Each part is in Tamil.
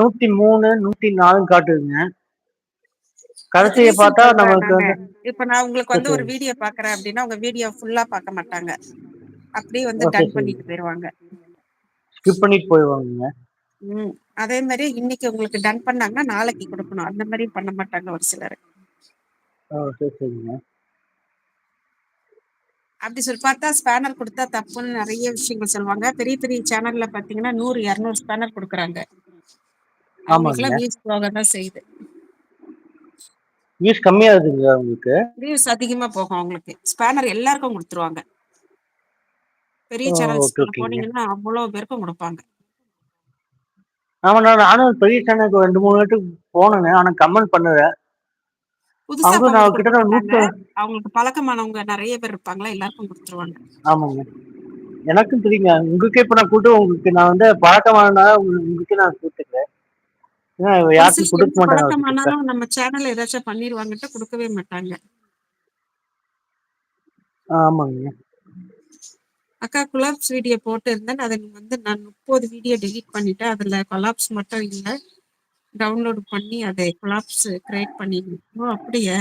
103, 104 காட்டுதுங்க. அதுக்கு கடைசிய ரீசன் பார்த்தா சொல்றேன் நமக்கு நானு. வந்து இப்ப நான் உங்களுக்கு சரி, வந்து ஒரு சரிங்க. வீடியோ பாக்குறேன் அப்படின்னா உங்க வீடியோ ஃபுல்லா பார்க்க மாட்டாங்க. அப்படியே வந்து ஓ! சரி, டன் சரிங்க. பண்ணிட்டு போயிருவாங்க. ஸ்கிப் பண்ணிட்டு போயிருவாங்கங்க. அதே மாதிரி இன்னைக்கு உங்களுக்கு டன் பண்ணாங்கன்னா நாளைக்கு கொடுக்கணும். அந்த மாதிரி பண்ண மாட்டாங்க ஒரு சிலர். ஓ! சரி, சரிங்க. அப்படி சொல்லி பார்த்தா ஸ்பேனர் கொடுத்தா தப்புன்னு நிறைய விஷயங்கள் சொல்லுவாங்க. பெரிய பெரிய சேனல்ல பாத்தீங்கன்னா 100, 200 ஸ்பேனர் கொடுக்குறாங்க. அவங்களுக்கு ஆமாங்க. எல்லாம் வியூஸ் போக தான் செய்யுது. வியூஸ் கம்மியாகுதுங்களா உங்களுக்கு? வியூஸ் அதிகமா போகும் அவங்களுக்கு. ஸ்பேனர் எல்லாருக்கும் கொடுத்துருவாங்க. பெரிய ஓ! ஓகே, சேனல்ஸ்குள்ள ஓகேங்க. போனீங்கன்னா அவ்வளவு பேருக்கும் கொடுப்பாங்க. ஆமாண்ணா, நானும் பெரிய சேனலுக்கு 2, 3 வாட்டி போனேங்க. ஆனா கமெண்ட் பண்ணல. புதுசா அவங்க போகும்போது நான் கொடுக்க கிட்டத்தட்ட மாட்டாங்க. அவங்களுக்கு பழக்கமானவங்க நிறைய பேர் இருப்பாங்களா, எல்லாருக்கும் கொடுத்துருவாங்க. ஆமாங்க. எனக்கும் தெரியுங்க. உங்களுக்கே இப்ப நான் உங்களுக்கு நான் வந்து பழக்கமானனால உங்களுக்கே நான் கூப்பிட்டுக்கிறேன். ஏன்னா ஒரு யாருக்கும் குடுக்க சிலருக்கு மாட்டாங்க அவருக்கு குடுத்தா. பழக்கமானாலும் நம்ம சேனல்ல ஏதாச்சும் பண்ணிடுவாங்கட்டு கொடுக்கவே மாட்டாங்க. ஆமாங்க. அக்கா கொலாப்ஸ் வீடியோ போட்டு இருந்தேன். அதை வந்து நான் 30 வீடியோ டெலீட் பண்ணிட்டேன். அதுல கொலாப்ஸ் மட்டும் இல்லை, டவுன்லோட் பண்ணி அதை கொலாப்ஸ் கிரியேட் பண்ணிடணும். ஓ அப்படியே.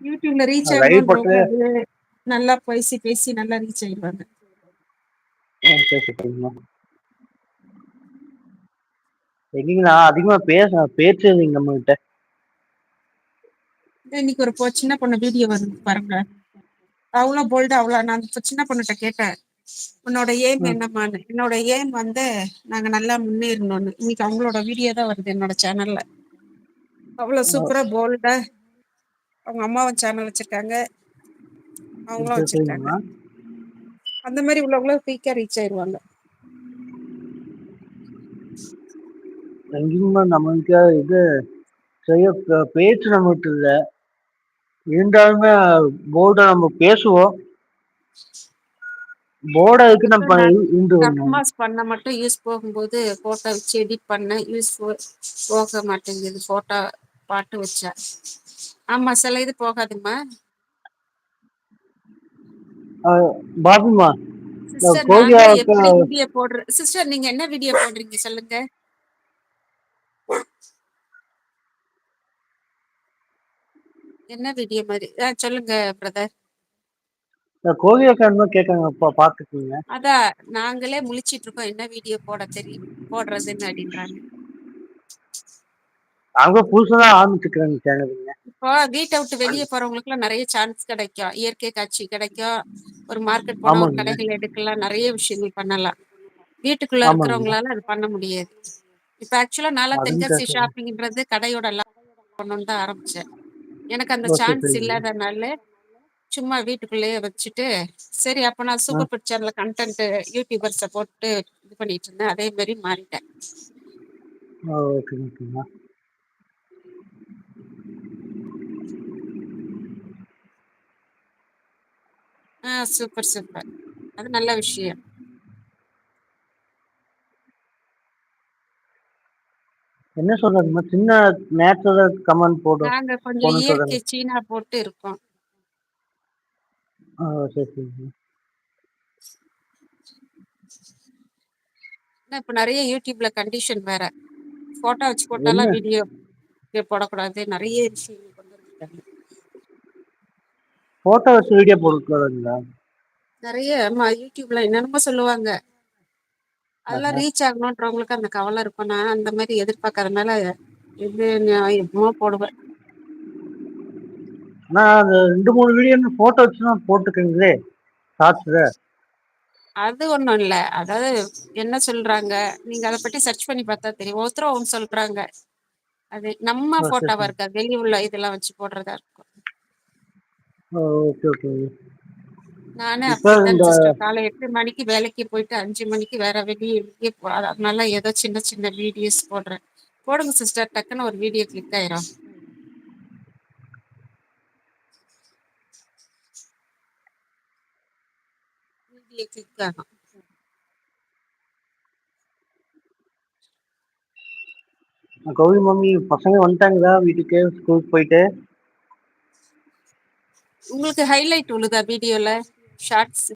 யூடியூப்ல ரீச் லைவ் போட்டு ஆகணும்ன்றவங்க அது நல்லா பேசி பேசி நல்லா ரீச் ஆயிடுவாங்க. சரி, சரிங்க. எங்கீங்கண்ணா அதிகமா பேசுறீங்க நம்மகிட்ட. இன்னைக்கு ஒரு சின்ன பொண்ணு வீடியோ வந்து பாருங்க, அவ்வளவு போல்டு. அவ்வளவு நான் சின்ன பொண்ணுகிட்ட கேட்டேன், உன்னோட ஏம் ம். என்னம்மான்னு. என்னோட ஏம் வந்து நாங்க நல்லா முன்னேறணும்னு. இன்னைக்கு அவங்களோட வீடியோ தான் வருது என்னோட சேனல்ல. அவ்வளவு சூப்பரா போல்டா அவங்க அம்மாவும் சேனல் வச்சிருக்காங்க, அவங்களும் சரி, வச்சிருக்காங்க. சரிங்கம்மா. அந்த மாதிரி உள்ளவங்களும் குயிக்கா ரீச் ஆயிடுவாங்க. எங்கேயுமே நம்மளுக்கு இது செய்ய பேச்சு நம்மகிட்ட இல்ல. இருந்தாலுமே போர்டா நம்ம பேசுவோம். போர்டா இருக்கு நம்ம நான் இருந்து வரணும். கப்மாஸ் பண்ண மட்டும் யூஸ் போகும்போது போட்டோ வச்சு எடிட் பண்ண யூஸ் போக மாட்டேங்குது. போட்டோ பாட்டு வச்சா. ஆமா, சில இது போகாதுமா. பாபுமா சிஸ்டர் நாங்க கோகியாவுக்கு எப்படி வீடியோ போடுற சிஸ்டர், நீங்க என்ன வீடியோ போடுறீங்க சொல்லுங்க. என்ன வீடியோ மாதிரி சொல்லுங்க பிரதர். கோகியாவுக்கு கேட்காங்க பாத்துக்கீங்க. அதான் நாங்களே முழிச்சிட்டு இருக்கோம், என்ன வீடியோ போடுறதுன்னு அப்படின்றாங்க. அவங்க புதுசாதான் ஆரம்பிச்சுக்கிறாங்க சேனலுங்க. இப்போ வீட்டை விட்டு வெளியே போறவங்களுக்கு எல்லாம் நிறைய சான்ஸ் கிடைக்கும். இயற்கை காட்சி கிடைக்கும். ஒரு மார்க்கெட் போனா ஒரு ஆமாங்க. கடைகள் எடுக்கலாம், நிறைய விஷயங்கள் பண்ணலாம். வீட்டுக்குள்ள ஆமாங்க. இருக்கிறவங்களால அது பண்ண முடியாது. இப்ப ஆக்சுவலா நாளா அதுவும் தென்காசி கேட்க. ஷாப்பிங்ன்றது கடையோட பண்ணணும்னு தான் ஆரம்பிச்சேன். எனக்கு அந்த ஓகே, சான்ஸ் சரிங்க. இல்லாதனால சும்மா வீட்டுக்குள்ளேயே வச்சுட்டு, சரி அப்ப நான் ஆ, சூப்பர் பிட் சேனல்ல கண்டென்ட் யூடியூபர்ஸை போட்டு இது பண்ணிட்டு இருந்தேன். அதே மாதிரி மாறிட்டேன். ஓகே, ஓகேங்க. சூப்பர் சூப்பர், அது நல்ல விஷயம். என்ன சொல்றதுமா, சின்ன நேச்சுரல் கமெண்ட் நாங்க கொஞ்சம் போடணும்னு சொல்றாங்க. இயற்கை சீனா போட்டு இருக்கோம். சரி, சரிங்க. இப்ப நிறைய யூடியூப்ல கண்டிஷன் வேற, போட்டோ வச்சு போட்டாலாம் என்ன வீடியோ போடக்கூடாது, நிறைய விஷயங்கள் கொண்டு வந்துருக்காங்க. போட்டோ வச்சு வீடியோ போடக்கூடாதுங்களா? நிறைய யூடியூப்ல என்னென்னமோ சொல்லுவாங்க. அதெல்லாம் ரீச் ஆகணும்ன்றவங்களுக்கு அந்த கவலை இருக்கும். நான் அந்த மாதிரி எதிர்பார்க்கறதுனால இது எப்பவுமே போடுவேன். ஆனா அந்த 2, 3 வீடியோ போட்டோ வச்சுதான் போட்டுக்கீங்களே ஷார்ட்ஸ்ல. அது ஒண்ணும் இல்ல. அதாவது என்ன சொல்றாங்க, நீங்க அதை பத்தி சர்ச் பண்ணி பார்த்தா தெரியும். ஒருத்தரும் ஒன்று சொல்றாங்க, அது நம்ம சரி, போட்டோவா சரி. இருக்கா, வெளியே உள்ள இதெல்லாம் வச்சு போடுறதா இருக்கும். Okay, okay. நானே இப்ப அப்படித்தான் இந்த சிஸ்டர், காலை 8 மணிக்கு வேலைக்கு போயிட்டு 5 மணிக்கு வேற வெளியே அதனால ஏதோ சின்ன சின்ன வீடியோஸ் போடுறேன். போடுங்க சிஸ்டர், டக்குன்னு ஒரு வீடியோ கிளிக் ஆயிரும். வீடியோ கிளிக் ஆகும். கௌரி மம்மி பசங்க வந்துட்டாங்களா வீட்டுக்கு, ஸ்கூலுக்கு போயிட்டு? உங்களுக்கு ஹைலைட் விழுதா வீடியோல? ஷார்ட்ஸ்